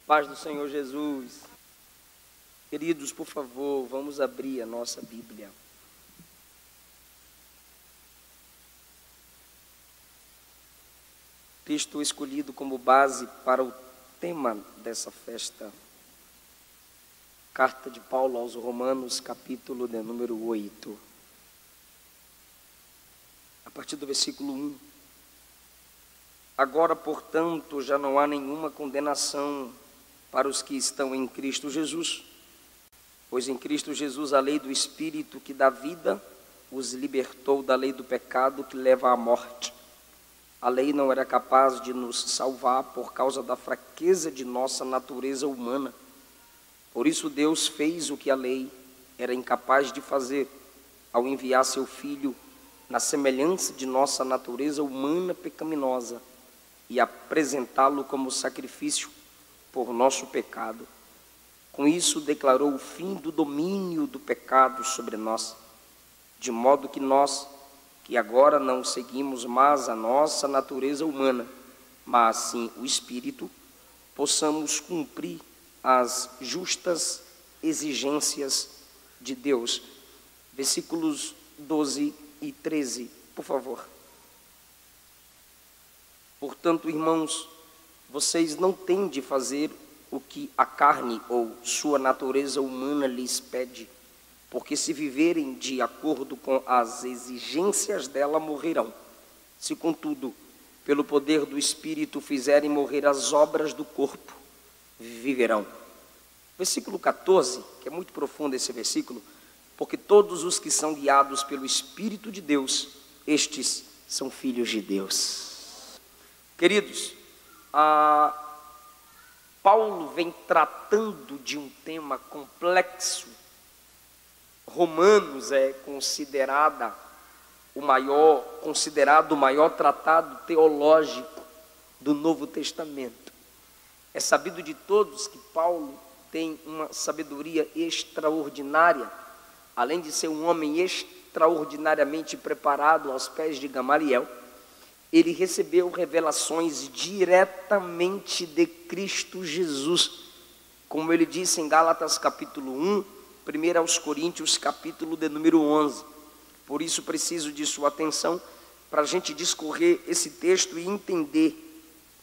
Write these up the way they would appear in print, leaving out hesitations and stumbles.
Paz do Senhor Jesus. Queridos, por favor, vamos abrir a nossa Bíblia. Texto escolhido como base para o tema dessa festa. Carta de Paulo aos Romanos, capítulo de número 8. A partir do versículo 1. Agora, portanto, já não há nenhuma condenação para os que estão em Cristo Jesus, pois em Cristo Jesus a lei do Espírito que dá vida os libertou da lei do pecado que leva à morte. A lei não era capaz de nos salvar por causa da fraqueza de nossa natureza humana. Por isso Deus fez o que a lei era incapaz de fazer, ao enviar seu Filho na semelhança de nossa natureza humana pecaminosa e apresentá-lo como sacrifício por nosso pecado. Com isso declarou o fim do domínio do pecado sobre nós, de modo que nós, que agora não seguimos mais a nossa natureza humana, mas sim o Espírito, possamos cumprir as justas exigências de Deus. Versículos 12 e 13, por favor. Portanto, irmãos, vocês não têm de fazer o que a carne ou sua natureza humana lhes pede, porque se viverem de acordo com as exigências dela, morrerão. Se, contudo, pelo poder do Espírito fizerem morrer as obras do corpo, viverão. Versículo 14, que é muito profundo esse versículo, porque todos os que são guiados pelo Espírito de Deus, estes são filhos de Deus. Queridos, Paulo vem tratando de um tema complexo. Romanos é considerado o maior tratado teológico do Novo Testamento. É sabido de todos que Paulo tem uma sabedoria extraordinária, além de ser um homem extraordinariamente preparado aos pés de Gamaliel. Ele recebeu revelações diretamente de Cristo Jesus, como ele disse em Gálatas capítulo 1, 1 aos Coríntios capítulo de número 11. Por isso preciso de sua atenção para a gente discorrer esse texto e entender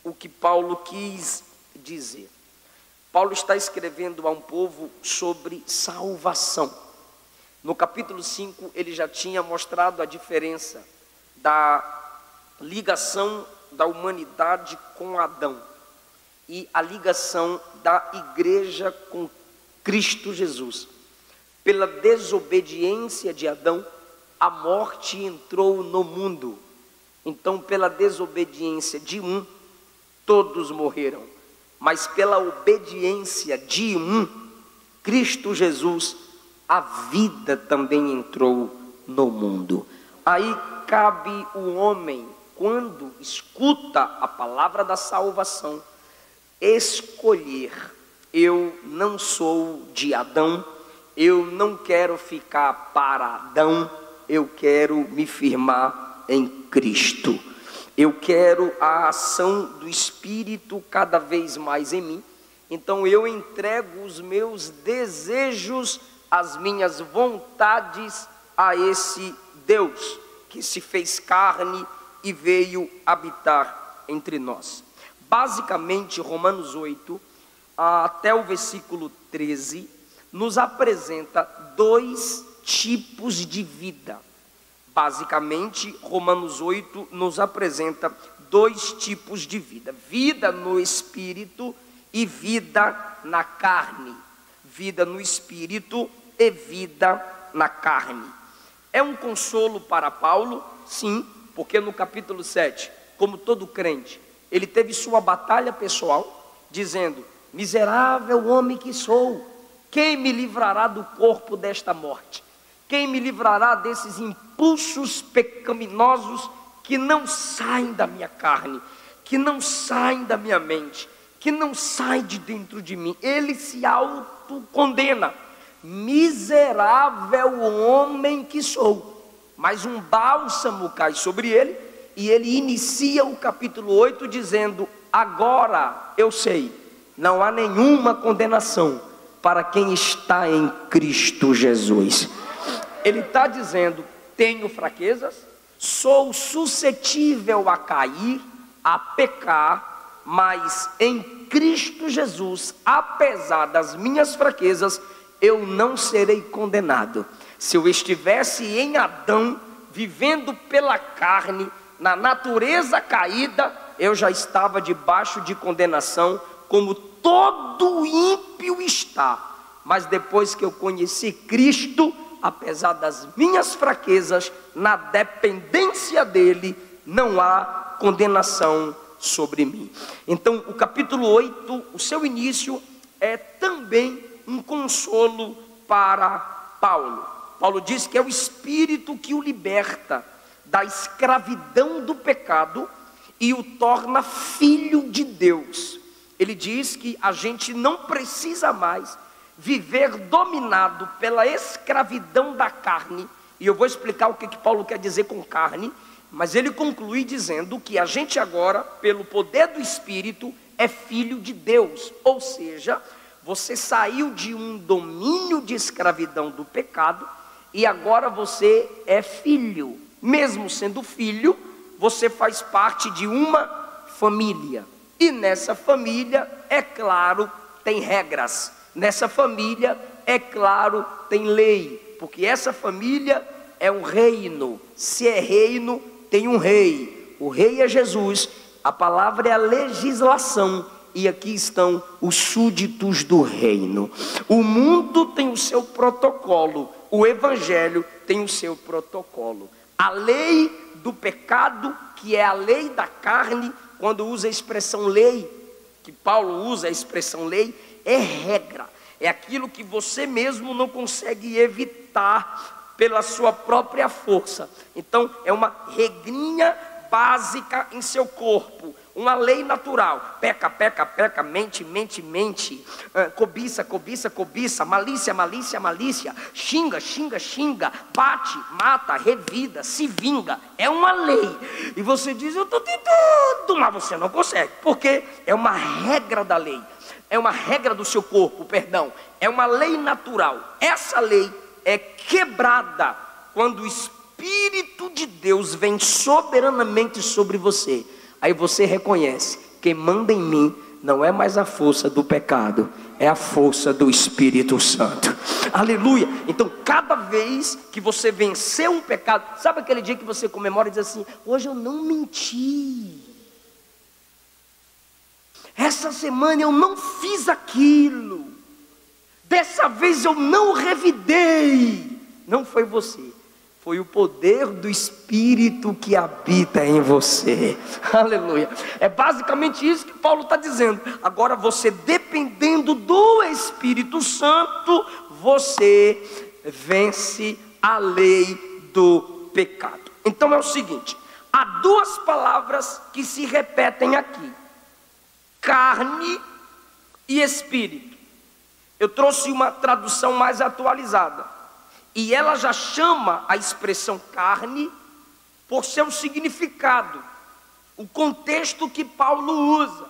o que Paulo quis dizer. Paulo está escrevendo a um povo sobre salvação. No capítulo 5 ele já tinha mostrado a diferença da ligação da humanidade com Adão e a ligação da igreja com Cristo Jesus. Pela desobediência de Adão, a morte entrou no mundo. Então, pela desobediência de um, todos morreram. Mas pela obediência de um, Cristo Jesus, a vida também entrou no mundo. Aí cabe o homem, quando escuta a palavra da salvação, escolher: eu não sou de Adão, eu não quero ficar para Adão, eu quero me firmar em Cristo. Eu quero a ação do Espírito cada vez mais em mim. Então eu entrego os meus desejos, as minhas vontades a esse Deus que se fez carne e veio habitar entre nós. Basicamente, Romanos 8, até o versículo 13, nos apresenta dois tipos de vida. Basicamente, Romanos 8 nos apresenta dois tipos de vida: vida no Espírito e vida na carne. Vida no Espírito e vida na carne. É um consolo para Paulo? Sim, porque no capítulo 7, como todo crente, ele teve sua batalha pessoal, dizendo: miserável homem que sou, quem me livrará do corpo desta morte? Quem me livrará desses impulsos pecaminosos que não saem da minha carne, que não saem da minha mente, que não saem de dentro de mim? Ele se autocondena: miserável homem que sou. Mas um bálsamo cai sobre ele, e ele inicia o capítulo 8 dizendo: agora eu sei não há nenhuma condenação para quem está em Cristo Jesus. Ele está dizendo: tenho fraquezas, sou suscetível a cair, a pecar, mas em Cristo Jesus, apesar das minhas fraquezas, eu não serei condenado. Se eu estivesse em Adão, vivendo pela carne, na natureza caída, eu já estava debaixo de condenação, como todo ímpio está. Mas depois que eu conheci Cristo, apesar das minhas fraquezas, na dependência dele, não há condenação sobre mim. Então, o capítulo 8, o seu início é também um consolo para Paulo. Paulo diz que é o Espírito que o liberta da escravidão do pecado e o torna filho de Deus. Ele diz que a gente não precisa mais viver dominado pela escravidão da carne, e eu vou explicar o que Paulo quer dizer com carne, mas ele conclui dizendo que a gente agora, pelo poder do Espírito, é filho de Deus. Ou seja, você saiu de um domínio de escravidão do pecado e agora você é filho. Mesmo sendo filho, você faz parte de uma família. E nessa família, é claro, tem regras. Nessa família, é claro, tem lei. Porque essa família é um reino. Se é reino, tem um rei. O rei é Jesus. A palavra é a legislação. E aqui estão os súditos do reino. O mundo tem o seu protocolo. O evangelho tem o seu protocolo. A lei do pecado, que é a lei da carne, quando usa a expressão lei, que Paulo usa a expressão lei, é regra. É aquilo que você mesmo não consegue evitar pela sua própria força. Então é uma regrinha básica em seu corpo, uma lei natural. Peca, peca, peca, mente, mente, mente, cobiça, cobiça, cobiça, malícia, malícia, malícia, xinga, xinga, xinga, bate, mata, revida, se vinga. É uma lei. E você diz: eu estou tentando, mas você não consegue, porque é uma regra da lei. É uma regra do seu corpo, perdão. É uma lei natural. Essa lei é quebrada quando o Espírito de Deus vem soberanamente sobre você. Aí você reconhece: quem manda em mim não é mais a força do pecado, é a força do Espírito Santo. Aleluia. Então cada vez que você venceu um pecado, sabe aquele dia que você comemora e diz assim: hoje eu não menti, essa semana eu não fiz aquilo, dessa vez eu não revidei. Não foi você, foi o poder do Espírito que habita em você. Aleluia. É basicamente isso que Paulo está dizendo. Agora você, dependendo do Espírito Santo, você vence a lei do pecado. Então é o seguinte: há duas palavras que se repetem aqui: carne e espírito. Eu trouxe uma tradução mais atualizada, e ela já chama a expressão carne por seu significado, o contexto que Paulo usa.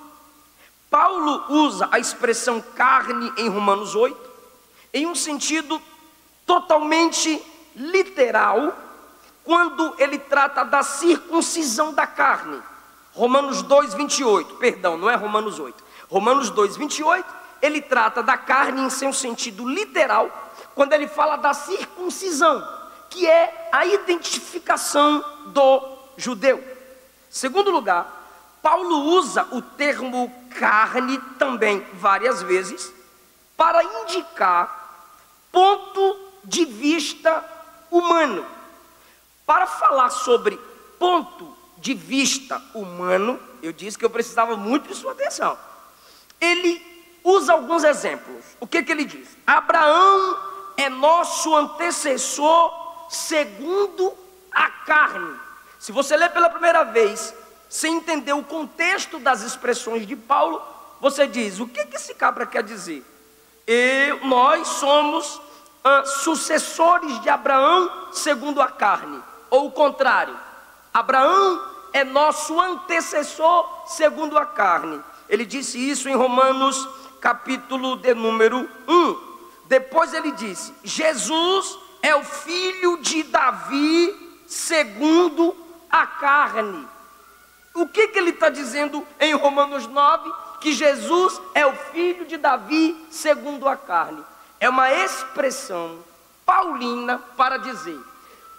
Paulo usa a expressão carne em Romanos 8, em um sentido totalmente literal, quando ele trata da circuncisão da carne. Romanos 2, 28, perdão, não é Romanos 8. Romanos 2, 28, ele trata da carne em seu sentido literal, quando ele fala da circuncisão, que é a identificação do judeu. Segundo lugar, Paulo usa o termo carne também várias vezes, para indicar ponto de vista humano. Para falar sobre ponto de vista humano, eu disse que eu precisava muito de sua atenção. Ele usa alguns exemplos. O que ele diz? Abraão é nosso antecessor segundo a carne. Se você ler pela primeira vez, sem entender o contexto das expressões de Paulo, você diz: o que esse cabra quer dizer? Nós somos sucessores de Abraão segundo a carne, ou o contrário, Abraão é nosso antecessor segundo a carne. Ele disse isso em Romanos, capítulo de número 1. Depois ele disse: Jesus é o filho de Davi segundo a carne. O que ele está dizendo em Romanos 9? Que Jesus é o filho de Davi segundo a carne. É uma expressão paulina para dizer: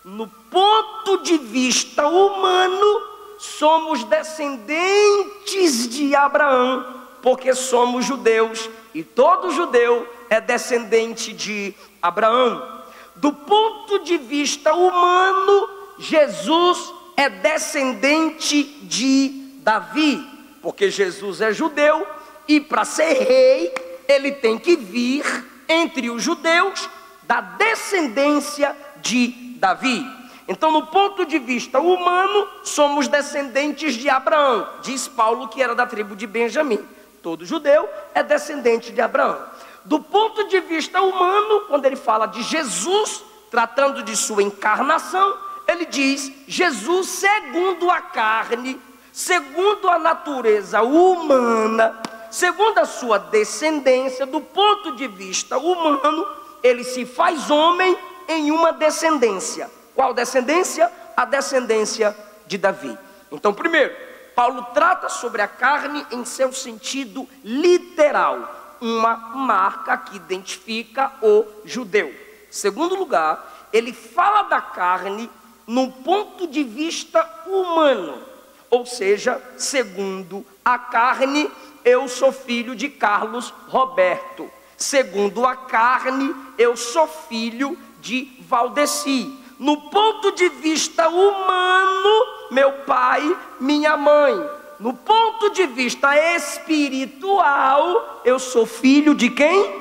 no ponto de vista humano, somos descendentes de Abraão, porque somos judeus, e todo judeu é descendente de Abraão. Do ponto de vista humano, Jesus é descendente de Davi, porque Jesus é judeu, e para ser rei, ele tem que vir entre os judeus da descendência de Davi. Então, no ponto de vista humano, somos descendentes de Abraão. Diz Paulo que era da tribo de Benjamim. Todo judeu é descendente de Abraão. Do ponto de vista humano, quando ele fala de Jesus, tratando de sua encarnação, ele diz: Jesus segundo a carne, segundo a natureza humana, segundo a sua descendência. Do ponto de vista humano, ele se faz homem em uma descendência. Qual descendência? A descendência de Davi. Então, primeiro, Paulo trata sobre a carne em seu sentido literal, uma marca que identifica o judeu. Segundo lugar, ele fala da carne num ponto de vista humano, ou seja, segundo a carne, eu sou filho de Carlos Roberto. Segundo a carne, eu sou filho de Valdeci. No ponto de vista humano, meu pai, minha mãe. No ponto de vista espiritual, eu sou filho de quem?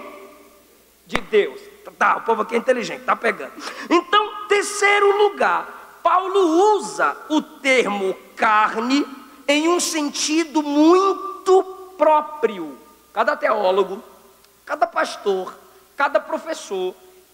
De Deus. Tá, o povo aqui é inteligente, tá pegando. Então, terceiro lugar, Paulo usa o termo carne em um sentido muito próprio. Cada teólogo, cada pastor, cada professor,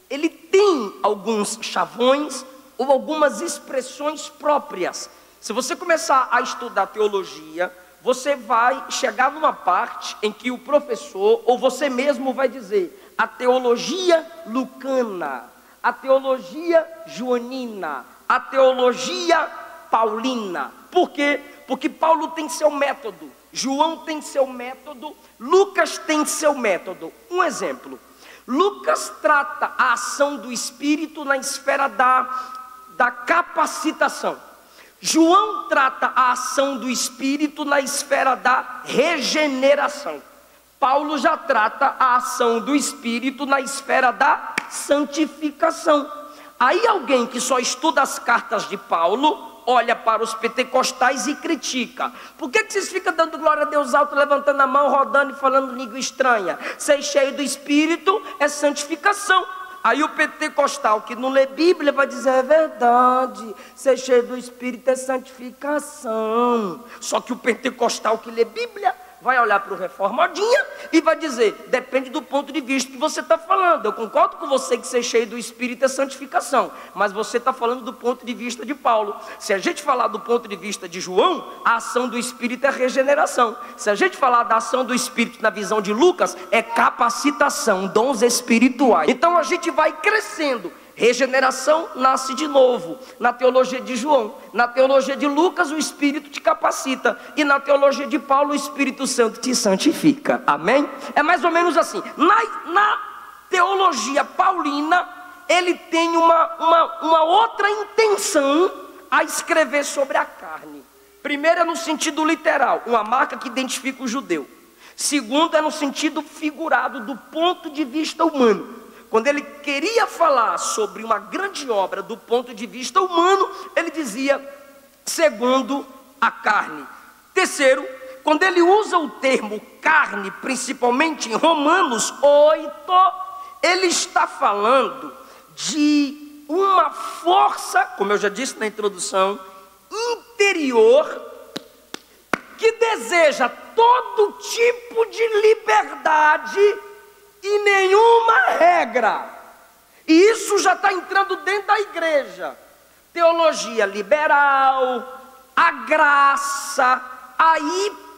ele tem alguns chavões ou algumas expressões próprias. Se você começar a estudar teologia, você vai chegar numa parte em que o professor ou você mesmo vai dizer: a teologia lucana, a teologia joanina, a teologia paulina. Por quê? Porque Paulo tem seu método, João tem seu método, Lucas tem seu método. Um exemplo: Lucas trata a ação do Espírito na esfera da capacitação. João trata a ação do Espírito na esfera da regeneração. Paulo já trata a ação do Espírito na esfera da santificação. Aí alguém que só estuda as cartas de Paulo olha para os pentecostais e critica: por que vocês ficam dando glória a Deus alto, levantando a mão, rodando e falando língua estranha? Ser cheio do Espírito é santificação. Aí o pentecostal que não lê Bíblia vai dizer: é verdade, ser cheio do Espírito é santificação. Só que o pentecostal que lê Bíblia vai olhar para o reformadinha e vai dizer: depende do ponto de vista que você está falando. Eu concordo com você que ser cheio do Espírito é santificação, mas você está falando do ponto de vista de Paulo. Se a gente falar do ponto de vista de João, a ação do Espírito é regeneração. Se a gente falar da ação do Espírito na visão de Lucas, é capacitação, dons espirituais. Então a gente vai crescendo. Regeneração nasce de novo. Na teologia de João, na teologia de Lucas, o Espírito te capacita. E na teologia de Paulo, o Espírito Santo te santifica. Amém? É mais ou menos assim. Na teologia paulina, ele tem uma outra intenção a escrever sobre a carne. Primeiro é no sentido literal, uma marca que identifica o judeu. Segundo é no sentido figurado, do ponto de vista humano. Quando ele queria falar sobre uma grande obra do ponto de vista humano, ele dizia: segundo a carne. Terceiro, quando ele usa o termo carne, principalmente em Romanos 8, ele está falando de uma força, como eu já disse na introdução, interior, que deseja todo tipo de liberdade e nenhuma regra. E isso já está entrando dentro da igreja. Teologia liberal, a graça, a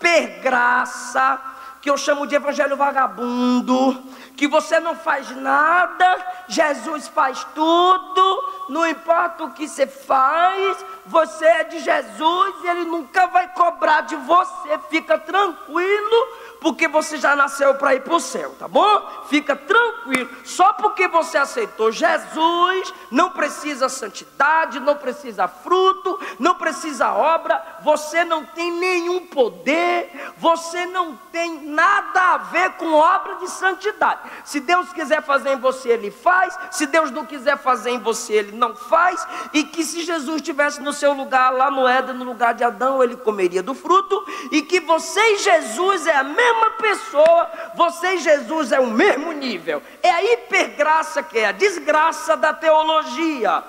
pergraça, que eu chamo de evangelho vagabundo, que você não faz nada, Jesus faz tudo, não importa o que você faz, você é de Jesus e Ele nunca vai cobrar de você, fica tranquilo, porque você já nasceu para ir para o céu, tá bom? Fica tranquilo, só porque você aceitou Jesus, não precisa santidade, não precisa fruto, não precisa obra, você não tem nenhum poder, você não tem nada a ver com obra de santidade. Se Deus quiser fazer em você, Ele faz, se Deus não quiser fazer em você, Ele não faz, e que se Jesus estivesse no seu lugar, lá no Éden, no lugar de Adão, Ele comeria do fruto, e que você e Jesus é a mesma pessoa, você e Jesus é o mesmo nível. É a hipergraça que é a desgraça da teologia.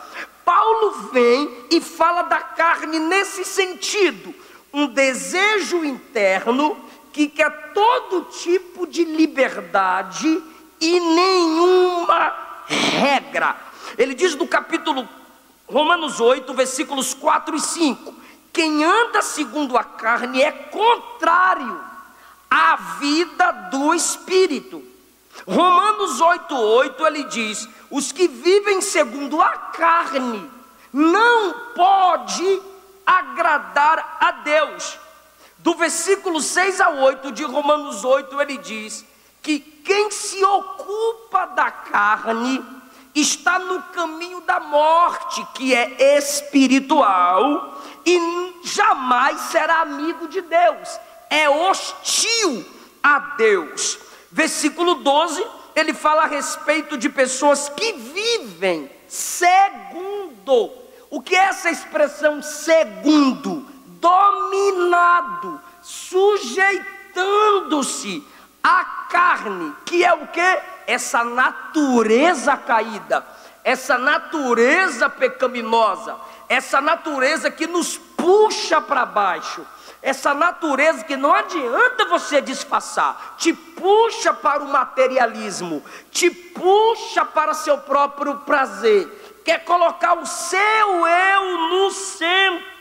Paulo vem e fala da carne nesse sentido, um desejo interno que quer todo tipo de liberdade e nenhuma regra. Ele diz no capítulo Romanos 8, versículos 4 e 5, quem anda segundo a carne é contrário à vida do Espírito. Romanos 8:8 ele diz, os que vivem segundo a carne não pode agradar a Deus. Do versículo 6 a 8 de Romanos 8 ele diz que quem se ocupa da carne está no caminho da morte, que é espiritual, e jamais será amigo de Deus, é hostil a Deus. Versículo 12, ele fala a respeito de pessoas que vivem segundo. O que é essa expressão segundo? Dominado, sujeitando-se à carne, que é o que? Essa natureza caída, essa natureza pecaminosa, essa natureza que nos puxa para baixo, essa natureza que não adianta você disfarçar, te puxa para o materialismo, te puxa para seu próprio prazer, quer colocar o seu eu no centro.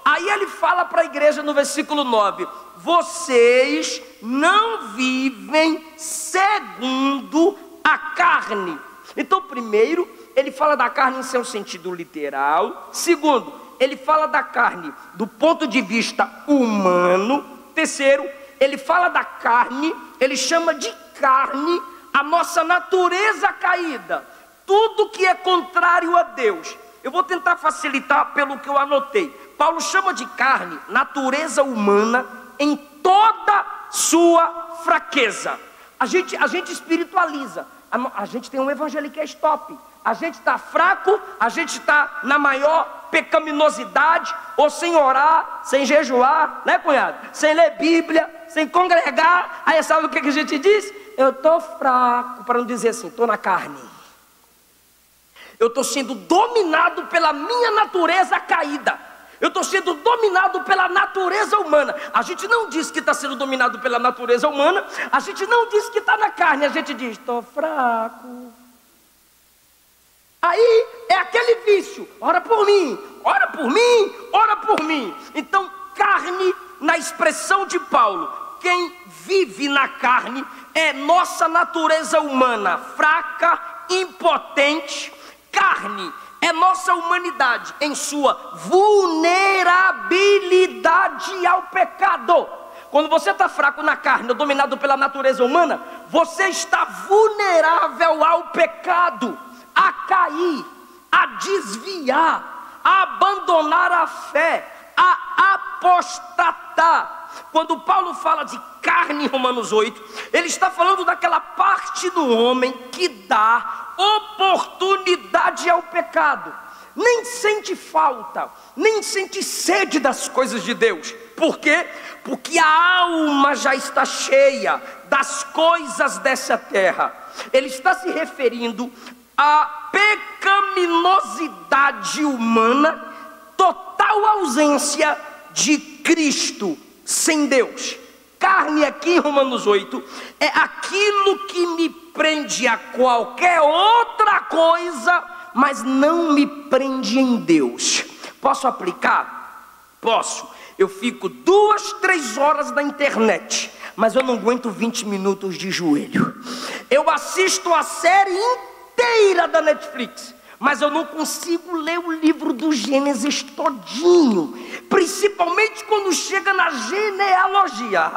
Aí ele fala para a igreja no versículo 9, vocês não vivem segundo a carne. Então primeiro, ele fala da carne em seu sentido literal. Segundo, ele fala da carne do ponto de vista humano. Terceiro, ele fala da carne, ele chama de carne a nossa natureza caída, tudo que é contrário a Deus. Eu vou tentar facilitar pelo que eu anotei. Paulo chama de carne natureza humana em toda sua fraqueza. A gente espiritualiza, a gente tem um evangeliquez top. A gente está fraco, a gente está na maior pecaminosidade, ou sem orar, sem jejuar, né, cunhado? Sem ler Bíblia, sem congregar. Aí sabe o que a gente diz? Eu estou fraco, para não dizer assim, estou na carne. Eu estou sendo dominado pela minha natureza caída. Eu estou sendo dominado pela natureza humana. A gente não diz que está sendo dominado pela natureza humana, a gente não diz que está na carne, a gente diz, estou fraco. Aí é aquele vício, ora por mim, ora por mim, ora por mim. Então carne, na expressão de Paulo, quem vive na carne é nossa natureza humana, fraca, impotente. Carne é nossa humanidade em sua vulnerabilidade ao pecado. Quando você está fraco na carne, dominado pela natureza humana, você está vulnerável ao pecado, a cair, a desviar, a abandonar a fé, a apostatar. Quando Paulo fala de carne em Romanos 8, ele está falando daquela parte do homem que dá oportunidade ao pecado, nem sente falta, nem sente sede das coisas de Deus. Por quê? Porque a alma já está cheia das coisas dessa terra. Ele está se referindo à pecaminosidade humana, total ausência de Cristo sem Deus. Carne aqui em Romanos 8 é aquilo que me prende a qualquer outra coisa, mas não me prende em Deus. Posso aplicar? Posso. Eu fico 2, 3 horas na internet, mas eu não aguento 20 minutos de joelho. Eu assisto a série inteira da Netflix, mas eu não consigo ler o livro do Gênesis todinho, principalmente quando chega na genealogia.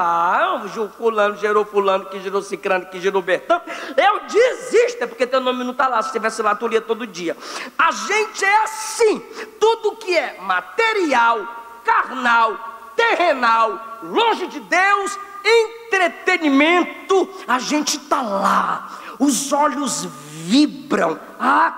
Fulano gerou fulano, que gerou cicrano, que gerou Bertão. Eu desisto, é porque teu nome não está lá. Se tivesse lá, tu lia todo dia. A gente é assim, tudo que é material, carnal, terrenal, longe de Deus, entretenimento, a gente está lá. Os olhos vibram,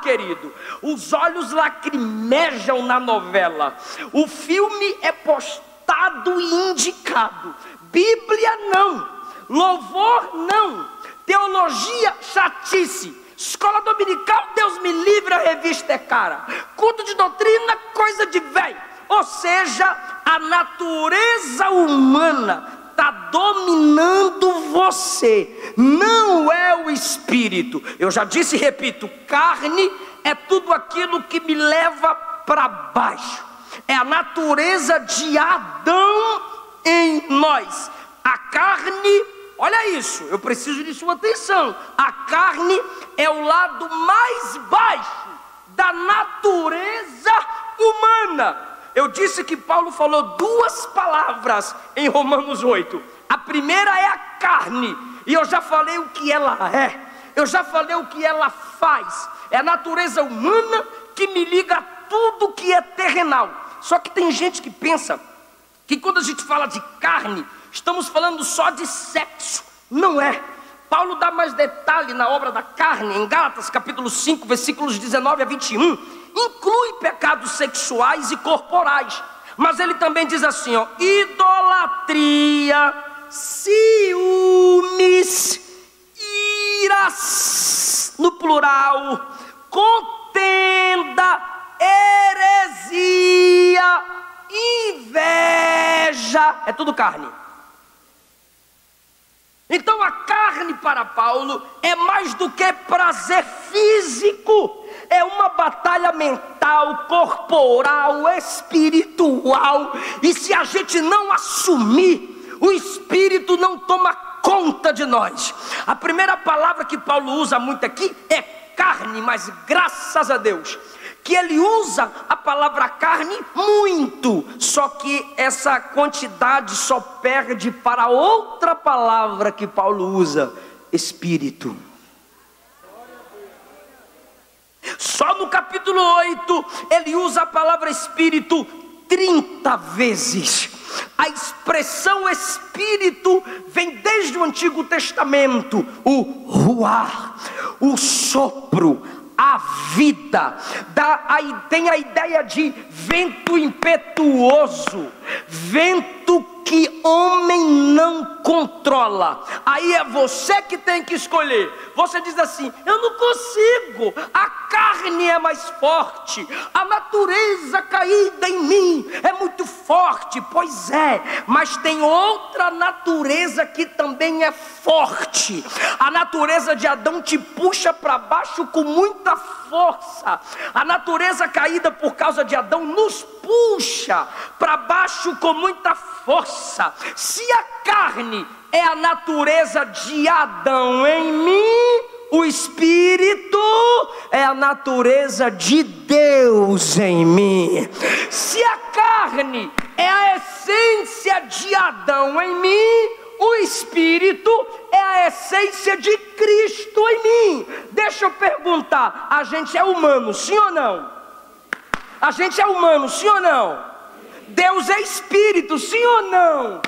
querido, os olhos lacrimejam na novela. O filme é postado e indicado. Bíblia não, louvor não, teologia chatice, escola dominical, Deus me livre, a revista é cara, culto de doutrina, coisa de velho. Ou seja, a natureza humana está dominando você, não é o espírito. Eu já disse e repito, carne é tudo aquilo que me leva para baixo. É a natureza de Adão em nós. A carne, olha isso, eu preciso de sua atenção. A carne é o lado mais baixo da natureza humana. Eu disse que Paulo falou 2 palavras em Romanos 8. A primeira é a carne, e eu já falei o que ela é, eu já falei o que ela faz. É a natureza humana que me liga a tudo que é terrenal. Só que tem gente que pensa que quando a gente fala de carne, estamos falando só de sexo. Não é. Paulo dá mais detalhe na obra da carne, em Gálatas capítulo 5, versículos 19 a 21. Inclui pecados sexuais e corporais, mas ele também diz assim, idolatria, ciúmes, iras, no plural, contenda, heresia, inveja, é tudo carne. Então a carne para Paulo é mais do que prazer físico, é uma batalha mental, corporal, espiritual. E se a gente não assumir, o espírito não toma conta de nós. A primeira palavra que Paulo usa muito aqui é carne, mas graças a Deus que ele usa a palavra carne muito, só que essa quantidade só perde para outra palavra que Paulo usa, espírito. Só no capítulo 8 ele usa a palavra espírito 30 vezes. A expressão espírito vem desde o Antigo Testamento, o ruar, o sopro, a vida, tem a ideia de vento impetuoso, vento que homem não controla. Aí é você que tem que escolher. Você diz assim, eu não consigo, a carne é mais forte, a natureza caída em mim é muito forte. Pois é, mas tem outra natureza que também é forte. A natureza de Adão te puxa para baixo com muita força. A natureza caída por causa de Adão nos puxa para baixo com muita força. Se a carne é a natureza de Adão em mim, o espírito é a natureza de Deus em mim. Se a carne é a essência de Adão em mim, o espírito é a essência de Cristo em mim. Deixa eu perguntar, a gente é humano, sim ou não? A gente é humano, sim ou não? Deus é espírito, sim ou não?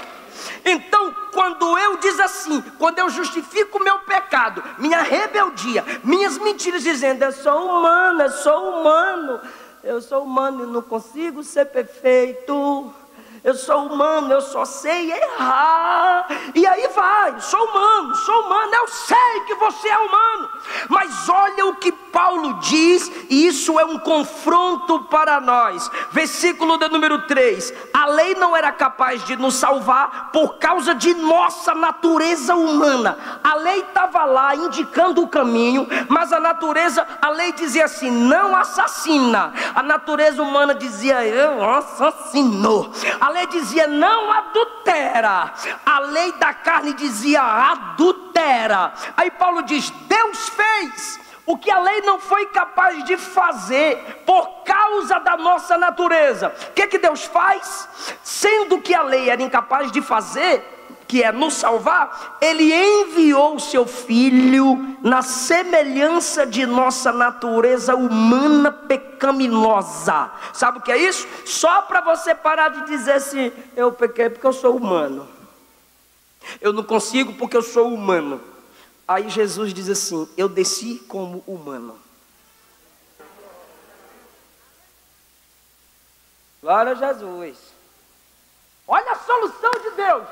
Então, quando eu diz assim, quando eu justifico o meu pecado, minha rebeldia, minhas mentiras, dizendo eu sou humano, eu sou humano e não consigo ser perfeito, eu sou humano, eu só sei errar, e aí vai, sou humano, eu sei que você é humano, mas olha o que Paulo diz, e isso é um confronto para nós, versículo de número 3: a lei não era capaz de nos salvar por causa de nossa natureza humana. A lei estava lá indicando o caminho, mas a lei dizia assim: não assassina. A natureza humana dizia: eu assassino. A lei dizia: não adultera. A lei da carne dizia: adultera. Aí Paulo diz: Deus fez o que a lei não foi capaz de fazer por causa da nossa natureza. O que Deus faz? Sendo que a lei era incapaz de fazer, que é nos salvar, Ele enviou o seu Filho na semelhança de nossa natureza humana pecaminosa. Sabe o que é isso? Só para você parar de dizer assim: eu pequei porque eu sou humano, eu não consigo porque eu sou humano. Aí Jesus diz assim: eu desci como humano. Glória a Jesus. Olha a solução de Deus.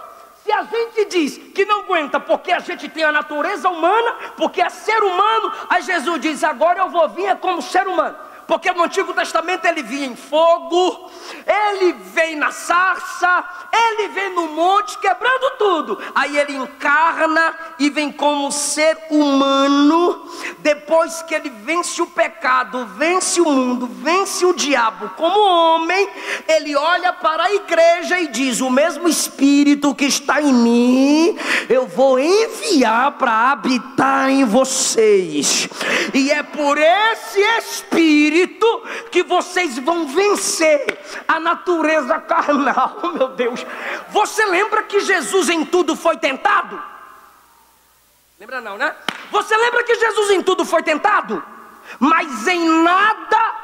Se a gente diz que não aguenta porque a gente tem a natureza humana, porque é ser humano, aí Jesus diz: agora eu vou vir como ser humano. Porque no Antigo Testamento ele vinha em fogo, ele vem na sarça, ele vem no monte quebrando tudo. Aí ele encarna e vem como ser humano. Depois que ele vence o pecado, vence o mundo, vence o diabo como homem, ele olha para a igreja e diz: o mesmo Espírito que está em mim, eu vou enviar para habitar em vocês. E é por esse Espírito que vocês vão vencer a natureza carnal. Oh, meu Deus. Você lembra que Jesus em tudo foi tentado? Lembra não, né? Você lembra que Jesus em tudo foi tentado? Mas em nada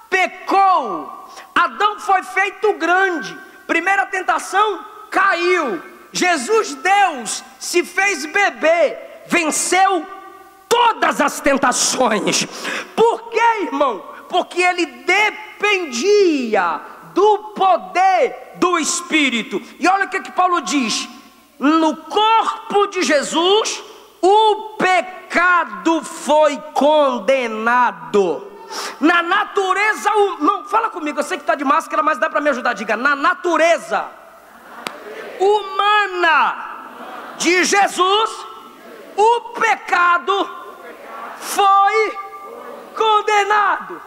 pecou. Adão foi feito grande. Primeira tentação, caiu. Jesus, Deus, se fez bebê, venceu todas as tentações. Por quê, irmão? Porque ele dependia do poder do Espírito. E olha o que Paulo diz: no corpo de Jesus o pecado foi condenado. Na natureza, não, fala comigo, eu sei que está de máscara, mas dá para me ajudar. Diga: na natureza humana de Jesus, o pecado foi condenado.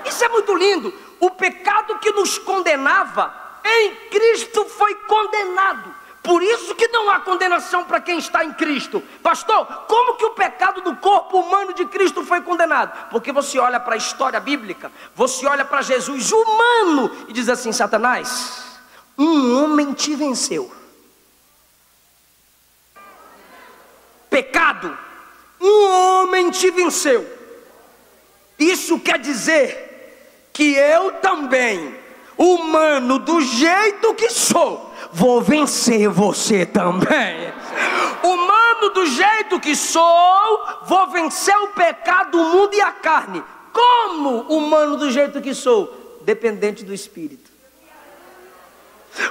Isso é muito lindo. O pecado que nos condenava em Cristo foi condenado. Por isso que não há condenação para quem está em Cristo. Pastor, como que o pecado do corpo humano de Cristo foi condenado? Porque você olha para a história bíblica, você olha para Jesus humano e diz assim: Satanás, um homem te venceu. Pecado, um homem te venceu. Isso quer dizer que eu também, humano do jeito que sou, vou vencer você também. Humano do jeito que sou, vou vencer o pecado, o mundo e a carne. Como humano do jeito que sou? Dependente do Espírito.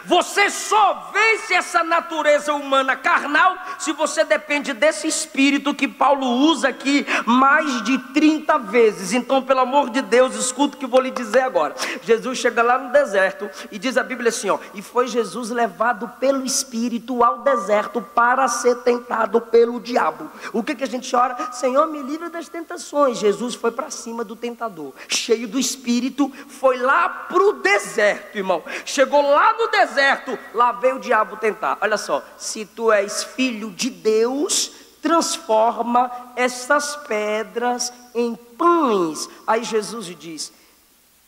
Você só vence essa natureza humana carnal se você depende desse Espírito que Paulo usa aqui mais de 30 vezes. Então, pelo amor de Deus, escuta o que eu vou lhe dizer agora. Jesus chega lá no deserto e diz a Bíblia assim, ó: e foi Jesus levado pelo Espírito ao deserto para ser tentado pelo diabo. O que a gente ora? Senhor, me livra das tentações. Jesus foi para cima do tentador, cheio do Espírito, foi lá para o deserto, irmão. Chegou lá no deserto, lá veio o diabo tentar. Olha só: se tu és filho de Deus, transforma essas pedras em pães. Aí Jesus diz: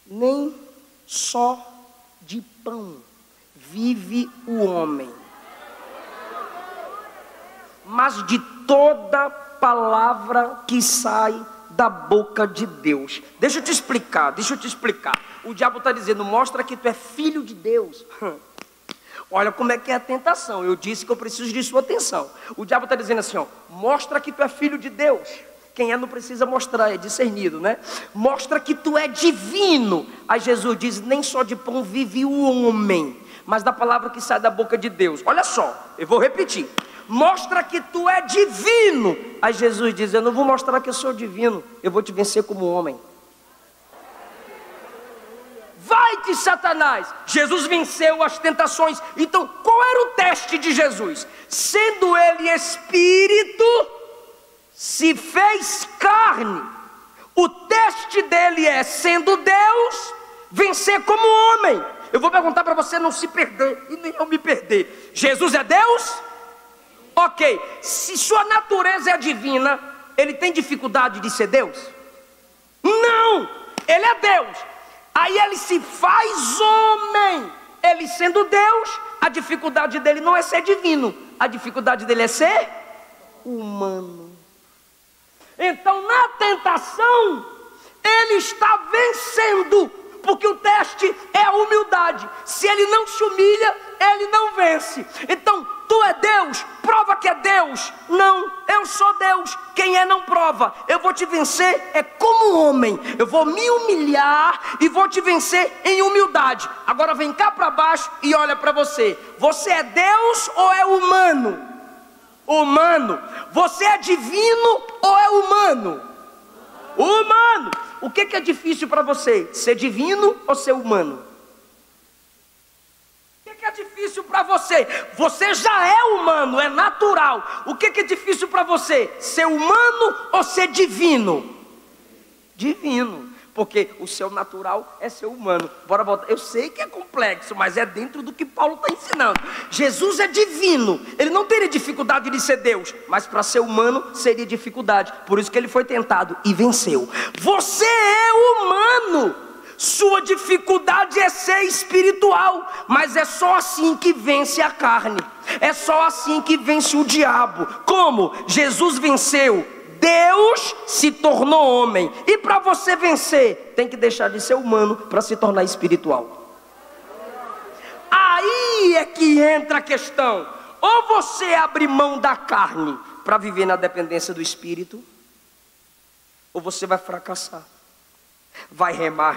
nem só de pão vive o homem, mas de toda palavra que sai da boca de Deus. Deixa eu te explicar. O diabo está dizendo: mostra que tu é filho de Deus. Olha como é que é a tentação. Eu disse que eu preciso de sua atenção. O diabo está dizendo assim, ó: mostra que tu é filho de Deus. Quem é não precisa mostrar, é discernido, né? Mostra que tu é divino. Aí Jesus diz: nem só de pão vive o homem, mas da palavra que sai da boca de Deus. Olha só, eu vou repetir: mostra que tu é divino. Aí Jesus diz: eu não vou mostrar que eu sou divino, eu vou te vencer como homem. Vai-te, Satanás. Jesus venceu as tentações. Então, qual era o teste de Jesus? Sendo ele espírito, se fez carne. O teste dele é, sendo Deus, vencer como homem. Eu vou perguntar para você não se perder e nem eu me perder. Jesus é Deus? Ok. Se sua natureza é divina, ele tem dificuldade de ser Deus? Não. Ele é Deus. Aí ele se faz homem. Ele sendo Deus, a dificuldade dele não é ser divino, a dificuldade dele é ser humano. Então na tentação ele está vencendo, porque o teste é a humildade. Se ele não se humilha, ele não vence. Então, tu é Deus, prova que é Deus. Não, eu sou Deus. Quem é não prova. Eu vou te vencer é como homem. Eu vou me humilhar e vou te vencer em humildade. Agora vem cá para baixo e olha para você. Você é Deus ou é humano? Humano. Você é divino ou é humano? Humano. O que é difícil para você? Ser divino ou ser humano? O que é difícil para você? Você já é humano, é natural. O que é difícil para você? Ser humano ou ser divino? Divino. Porque o seu natural é ser humano. Bora voltar. Eu sei que é complexo, mas é dentro do que Paulo está ensinando. Jesus é divino. Ele não teria dificuldade de ser Deus, mas para ser humano seria dificuldade. Por isso que ele foi tentado e venceu. Você é humano. Sua dificuldade é ser espiritual. Mas é só assim que vence a carne. É só assim que vence o diabo. Como? Jesus venceu. Deus se tornou homem. E para você vencer, tem que deixar de ser humano para se tornar espiritual. Aí é que entra a questão. Ou você abre mão da carne para viver na dependência do espírito, ou você vai fracassar. Vai remar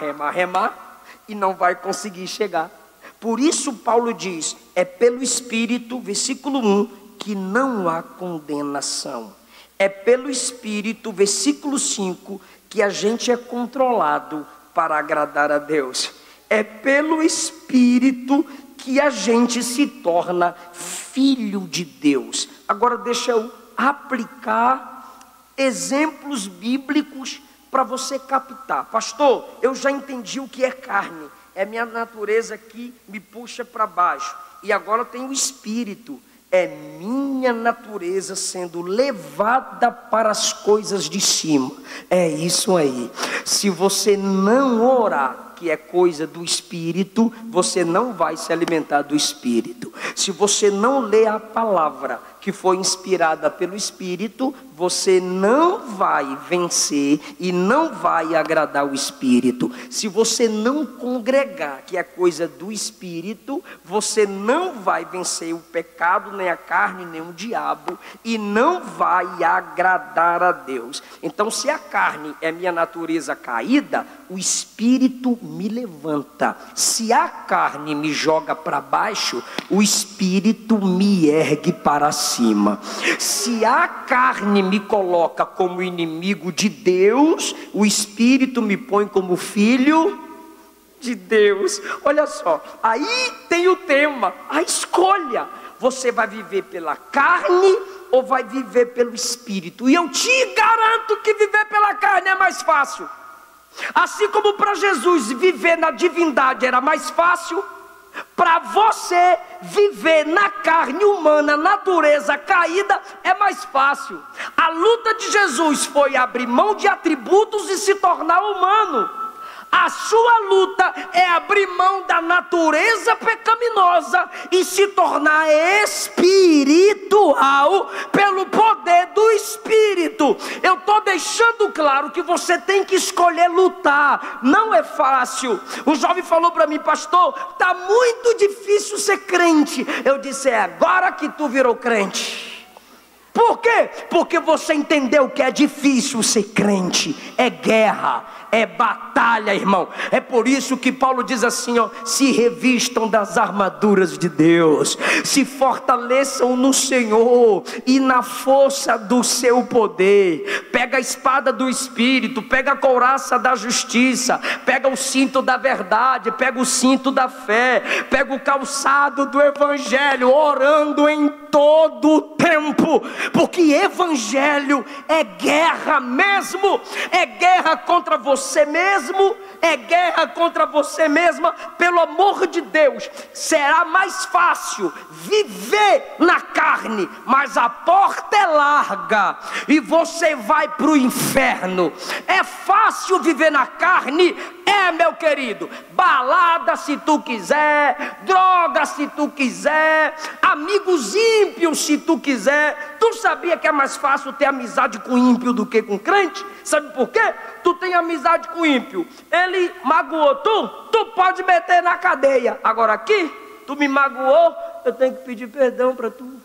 e não vai conseguir chegar. Por isso Paulo diz, é pelo espírito, versículo 1, que não há condenação. É pelo Espírito, versículo 5, que a gente é controlado para agradar a Deus. É pelo Espírito que a gente se torna filho de Deus. Agora deixa eu aplicar exemplos bíblicos para você captar. Pastor, eu já entendi o que é carne. É minha natureza que me puxa para baixo. E agora tem o Espírito. É minha natureza sendo levada para as coisas de cima. É isso aí. Se você não orar, que é coisa do Espírito, você não vai se alimentar do Espírito. Se você não ler a palavra que foi inspirada pelo Espírito, você não vai vencer e não vai agradar o Espírito. Se você não congregar, que é coisa do Espírito, você não vai vencer o pecado, nem a carne, nem o diabo, e não vai agradar a Deus. Então, se a carne é minha natureza caída, o Espírito me levanta. Se a carne me joga para baixo, o Espírito me ergue para cima. Se a carne me coloca como inimigo de Deus, o Espírito me põe como filho de Deus. Olha só, aí tem o tema, a escolha. Você vai viver pela carne ou vai viver pelo Espírito? E eu te garanto que viver pela carne é mais fácil. Assim como para Jesus viver na divindade era mais fácil, para você viver na carne humana, natureza caída, é mais fácil. A luta de Jesus foi abrir mão de atributos e se tornar humano. A sua luta é abrir mão da natureza pecaminosa e se tornar espiritual pelo poder do Espírito. Eu estou deixando claro que você tem que escolher lutar. Não é fácil. Um jovem falou para mim, pastor, está muito difícil ser crente. Eu disse, é agora que tu virou crente. Por quê? Porque você entendeu que é difícil ser crente, é guerra, é batalha, irmão. É por isso que Paulo diz assim, ó: se revistam das armaduras de Deus, se fortaleçam no Senhor e na força do seu poder. Pega a espada do Espírito, pega a couraça da justiça, pega o cinto da verdade, pega o cinto da fé, pega o calçado do Evangelho, orando em todo o tempo, porque Evangelho é guerra mesmo, é guerra contra você mesmo, é guerra contra você mesma. Pelo amor de Deus, será mais fácil viver na carne, mas a porta é larga e você vai para o inferno. É fácil viver na carne? É, meu querido. Balada se tu quiser, droga se tu quiser, amigos ímpios se tu quiser. Tu sabia que é mais fácil ter amizade com ímpio do que com crente? Sabe por quê? Tu tem amizade com ímpio, ele magoou tu pode meter na cadeia. Agora aqui, tu me magoou, eu tenho que pedir perdão para tu.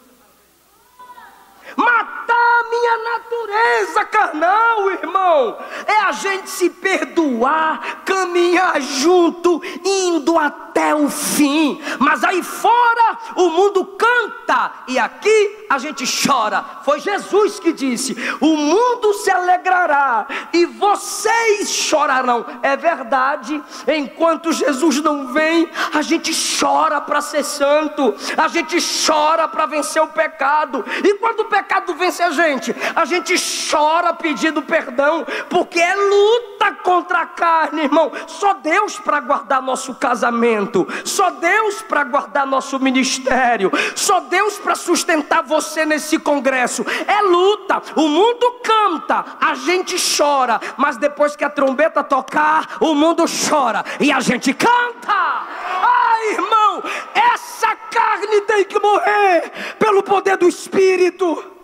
Matar a minha natureza carnal, irmão, é a gente se perdoar, caminhar junto, indo até o fim. Mas aí fora o mundo canta e aqui a gente chora. Foi Jesus que disse: o mundo se alegrará e vocês chorarão. É verdade, enquanto Jesus não vem, a gente chora para ser santo, a gente chora para vencer o pecado. E quando o pecado vence a gente chora pedindo perdão, porque é luta contra a carne, irmão. Só Deus para guardar nosso casamento, só Deus para guardar nosso ministério, só Deus para sustentar você nesse congresso. É luta, o mundo canta, a gente chora, mas depois que a trombeta tocar, o mundo chora e a gente canta. Ai, irmão, essa carne tem que morrer pelo poder do Espírito.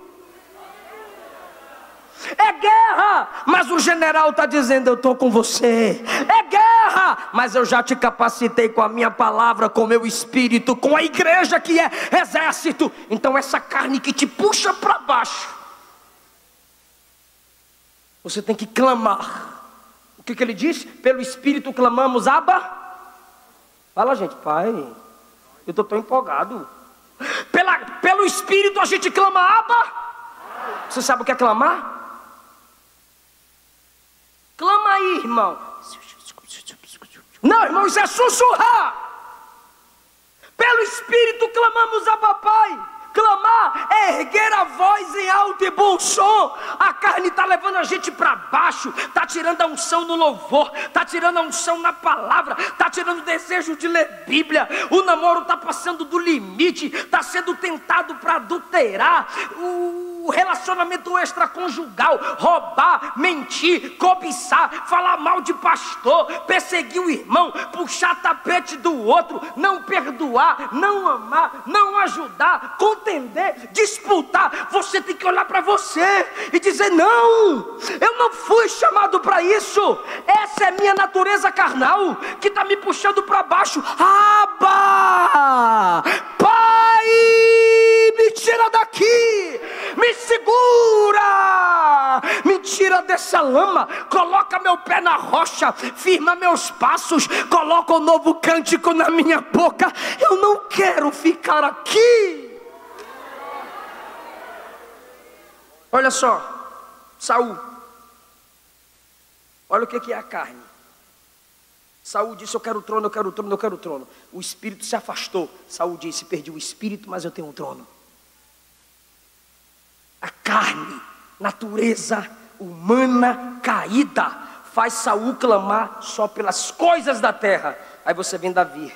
É guerra, mas o general está dizendo: eu estou com você. É guerra, mas eu já te capacitei com a minha palavra, com o meu espírito, com a igreja que é exército. Então essa carne que te puxa para baixo, você tem que clamar. O que ele diz? Pelo Espírito clamamos, Abba. Fala, gente, Pai, eu estou tão empolgado. Pelo Espírito a gente clama, Abba. Você sabe o que é clamar? Clama aí, irmão. Não, irmão, isso é sussurrar. Pelo Espírito clamamos a papai. Clamar é erguer a voz em alto e bom som. A carne está levando a gente para baixo, está tirando a unção no louvor, está tirando a unção na palavra, está tirando o desejo de ler Bíblia. O namoro está passando do limite, está sendo tentado para adulterar. O relacionamento extraconjugal, roubar, mentir, cobiçar, falar mal de pastor, perseguir o irmão, puxar tapete do outro, não perdoar, não amar, não ajudar, contender, disputar. Você tem que olhar para você e dizer: não, eu não fui chamado para isso. Essa é minha natureza carnal que está me puxando para baixo. Abba, Pai, me tira daqui, me segura, me tira dessa lama, coloca meu pé na rocha, firma meus passos, coloca um novo cântico na minha boca. Eu não quero ficar aqui. Olha só, Saul, olha o que é a carne. Saul disse: eu quero o trono, eu quero o trono, eu quero o trono. O espírito se afastou. Saul disse: perdi o espírito, mas eu tenho um trono. A carne, natureza humana caída, faz Saul clamar só pelas coisas da terra. Aí você vem Davi.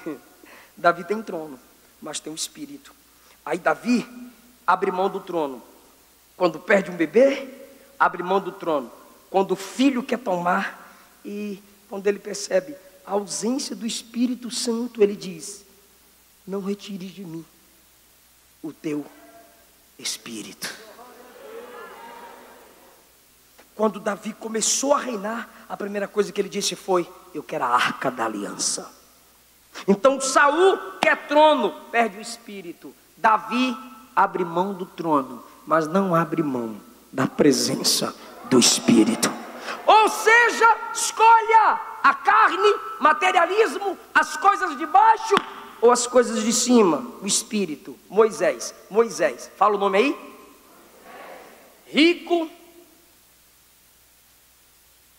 Davi tem trono, mas tem um espírito. Aí Davi abre mão do trono. Quando perde um bebê, abre mão do trono. Quando o filho quer tomar, e quando ele percebe a ausência do Espírito Santo, ele diz: não retires de mim o teu Espírito. Quando Davi começou a reinar, a primeira coisa que ele disse foi: eu quero a arca da aliança. Então Saul quer trono, perde o espírito. Davi abre mão do trono mas não abre mão da presença do Espírito. Ou seja, escolha a carne, materialismo, as coisas de baixo ou as coisas de cima, o Espírito. Moisés, fala o nome aí. Rico,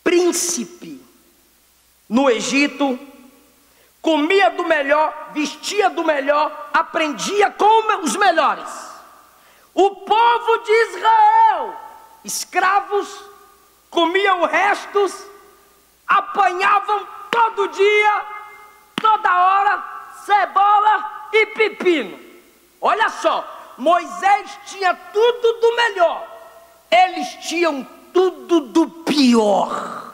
príncipe no Egito, comia do melhor, vestia do melhor, aprendia com os melhores. O povo de Israel, escravos, comiam restos, apanhavam todo dia, toda hora, cebola e pepino. Olha só, Moisés tinha tudo do melhor, eles tinham tudo do pior.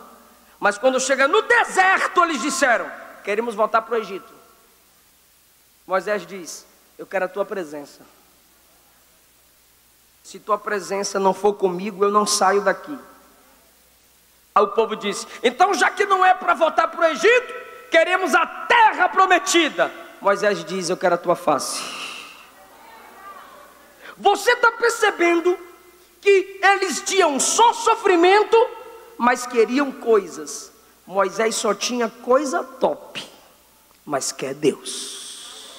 Mas quando chega no deserto, eles disseram: queremos voltar para o Egito. Moisés diz: eu quero a tua presença. Se tua presença não for comigo, eu não saio daqui. Aí o povo disse: então já que não é para voltar para o Egito, queremos a terra prometida. Moisés diz: eu quero a tua face. Você está percebendo que eles tinham só sofrimento, mas queriam coisas. Moisés só tinha coisa top, mas quer Deus.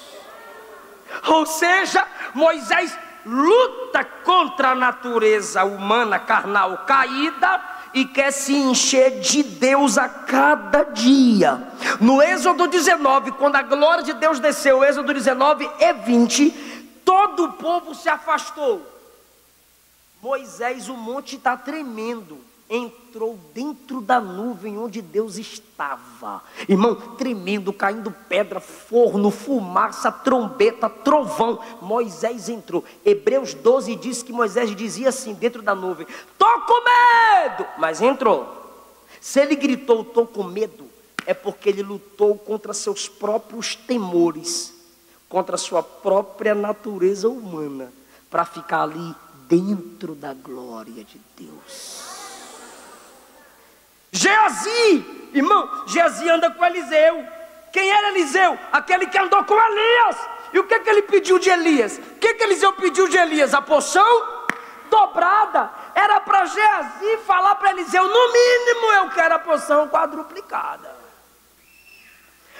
Ou seja, Moisés luta contra a natureza humana carnal caída e quer se encher de Deus a cada dia. No Êxodo 19, quando a glória de Deus desceu, Êxodo 19 e 20, todo o povo se afastou. Moisés, o monte está tremendo, entrou dentro da nuvem onde Deus estava, irmão, tremendo, caindo pedra, forno, fumaça, trombeta, trovão. Moisés entrou. Hebreus 12 diz que Moisés dizia assim dentro da nuvem: tô com medo, mas entrou. Se ele gritou tô com medo, é porque ele lutou contra seus próprios temores, contra a sua própria natureza humana, para ficar ali dentro da glória de Deus. Geazi, irmão, Geazi anda com Eliseu. Quem era Eliseu? Aquele que andou com Elias. E o que ele pediu de Elias? O que Eliseu pediu de Elias? A porção dobrada. Era para Geazi falar para Eliseu: no mínimo eu quero a porção quadruplicada.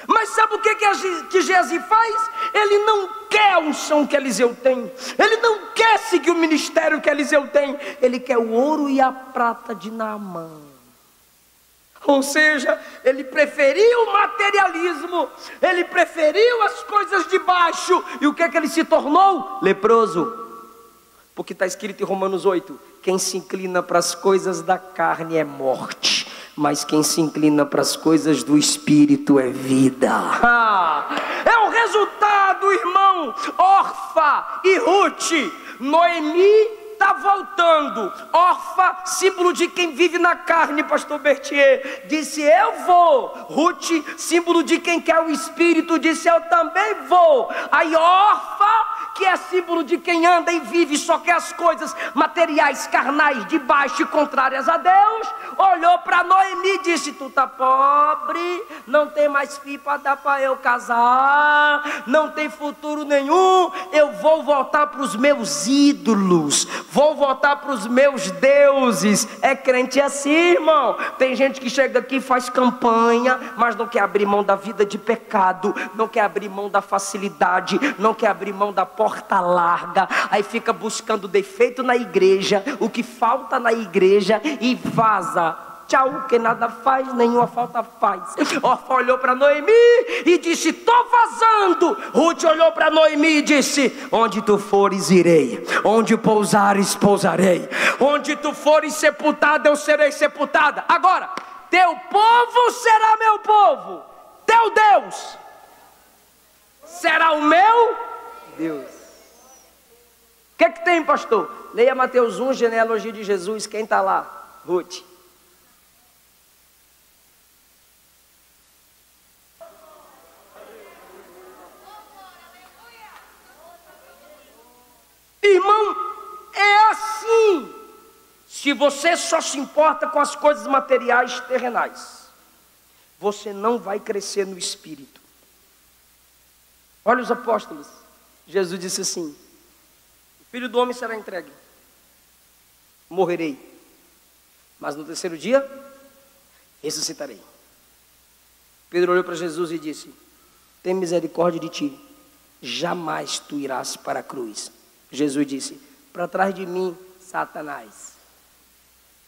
Mas sabe o que Geazi faz? Ele não quer a unção que Eliseu tem. Ele não quer seguir o ministério que Eliseu tem. Ele quer o ouro e a prata de Naamã. Ou seja, ele preferiu o materialismo, ele preferiu as coisas de baixo. E o que ele se tornou? Leproso. Porque está escrito em Romanos 8: quem se inclina para as coisas da carne é morte, mas quem se inclina para as coisas do Espírito é vida. É o resultado, irmão. Orfa e Ruth. Noemi está voltando. Orfa, símbolo de quem vive na carne, pastor Bertier, disse: eu vou. Ruth, símbolo de quem quer o Espírito, disse: eu também vou. Aí Orfa, que é símbolo de quem anda e vive só quer as coisas materiais, carnais, de baixo e contrárias a Deus, olhou para Noemi e disse: tu tá pobre, não tem mais filho para dar para eu casar, não tem futuro nenhum, eu vou voltar para os meus ídolos, vou voltar para os meus deuses. É crente assim, irmão. Tem gente que chega aqui e faz campanha, mas não quer abrir mão da vida de pecado, não quer abrir mão da facilidade, não quer abrir mão da porta larga. Aí fica buscando defeito na igreja, o que falta na igreja, e vaza. Tchau, que nada faz, nenhuma falta faz. Orfa olhou para Noemi e disse: tô vazando. Ruth olhou para Noemi e disse: onde tu fores irei, onde pousares pousarei, onde tu fores sepultada eu serei sepultada. Agora, teu povo será meu povo, teu Deus será o meu Deus. O que tem, pastor? Leia Mateus 1, genealogia de Jesus. Quem está lá? Ruth. Irmão, é assim. Se você só se importa com as coisas materiais terrenais, você não vai crescer no Espírito. Olha os apóstolos. Jesus disse assim: o Filho do Homem será entregue morrerei, mas no terceiro dia ressuscitarei. Pedro olhou para Jesus e disse: tem misericórdia de ti, jamais tu irás para a cruz. Jesus disse: para trás de mim, Satanás,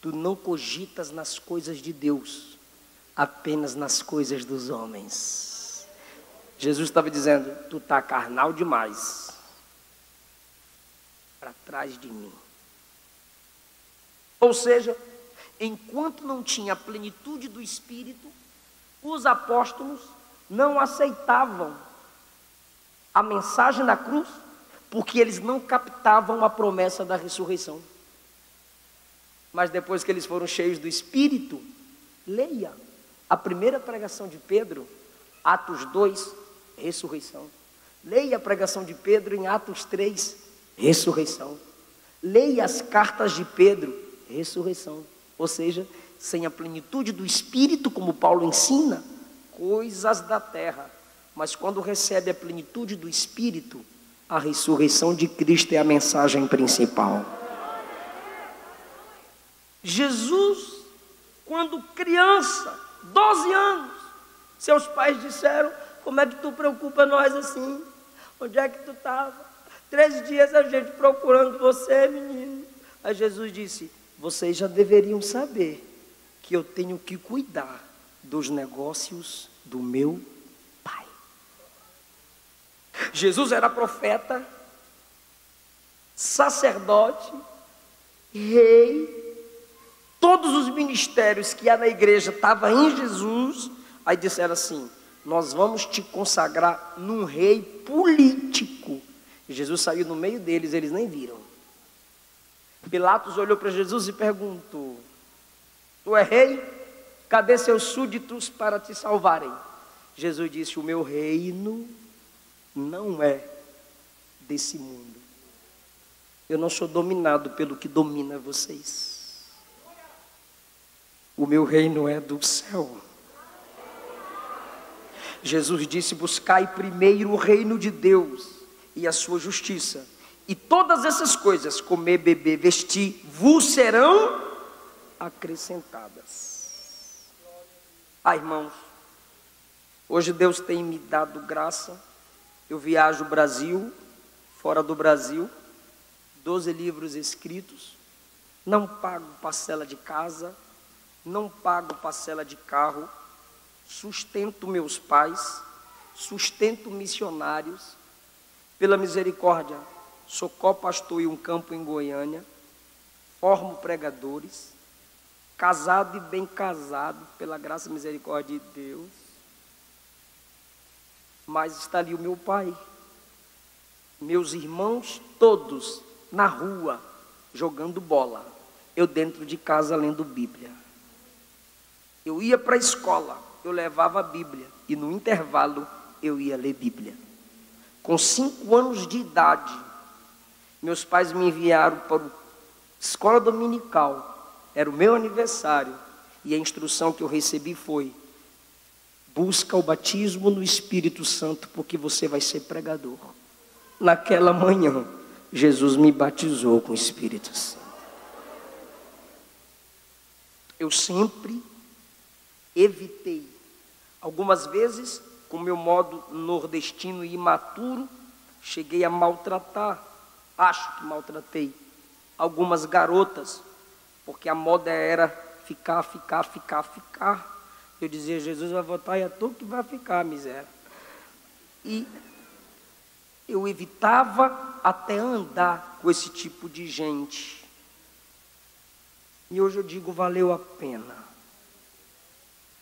tu não cogitas nas coisas de Deus, apenas nas coisas dos homens. Jesus estava dizendo: tu está carnal demais, para trás de mim. Ou seja, enquanto não tinha a plenitude do Espírito, os apóstolos não aceitavam a mensagem da cruz, porque eles não captavam a promessa da ressurreição. Mas depois que eles foram cheios do Espírito, leia a primeira pregação de Pedro, Atos 2, ressurreição. Leia a pregação de Pedro em Atos 3, ressurreição. Leia as cartas de Pedro, ressurreição. Ou seja, sem a plenitude do Espírito, como Paulo ensina, coisas da terra. Mas quando recebe a plenitude do Espírito, a ressurreição de Cristo é a mensagem principal. Jesus, quando criança, 12 anos, seus pais disseram: como é que tu preocupa nós assim? Onde é que tu estava? 3 dias a gente procurando você, menino. Aí Jesus disse: vocês já deveriam saber que eu tenho que cuidar dos negócios do meu Pai. Jesus era profeta, sacerdote, rei. Todos os ministérios que há na igreja estavam em Jesus. Aí disseram assim: nós vamos te consagrar num rei político. E Jesus saiu no meio deles, eles nem viram. Pilatos olhou para Jesus e perguntou: tu é rei? Cadê seus súditos para te salvarem? Jesus disse: o meu reino não é desse mundo. Eu não sou dominado pelo que domina vocês. O meu reino é do céu. Jesus disse: buscai primeiro o reino de Deus e a sua justiça, e todas essas coisas, comer, beber, vestir, vos serão acrescentadas. Irmãos, hoje Deus tem me dado graça. Eu viajo o Brasil, fora do Brasil, 12 livros escritos, não pago parcela de casa, não pago parcela de carro, sustento meus pais, sustento missionários. Pela misericórdia, sou co-pastor em um campo em Goiânia, formo pregadores, casado e bem casado, pela graça e misericórdia de Deus. Mas está ali o meu pai, meus irmãos todos na rua, jogando bola, eu dentro de casa lendo Bíblia. Eu ia para a escola, eu levava a Bíblia, e no intervalo eu ia ler Bíblia. Com 5 anos de idade, meus pais me enviaram para a escola dominical, era o meu aniversário, e a instrução que eu recebi foi: busca o batismo no Espírito Santo, porque você vai ser pregador. Naquela manhã, Jesus me batizou com o Espírito Santo. Eu sempre evitei, algumas vezes, com meu modo nordestino e imaturo, cheguei a maltratar, acho que maltratei, algumas garotas, porque a moda era ficar. Eu dizia: Jesus vai voltar e é tu que vai ficar, miséria. E eu evitava até andar com esse tipo de gente. E hoje eu digo: valeu a pena.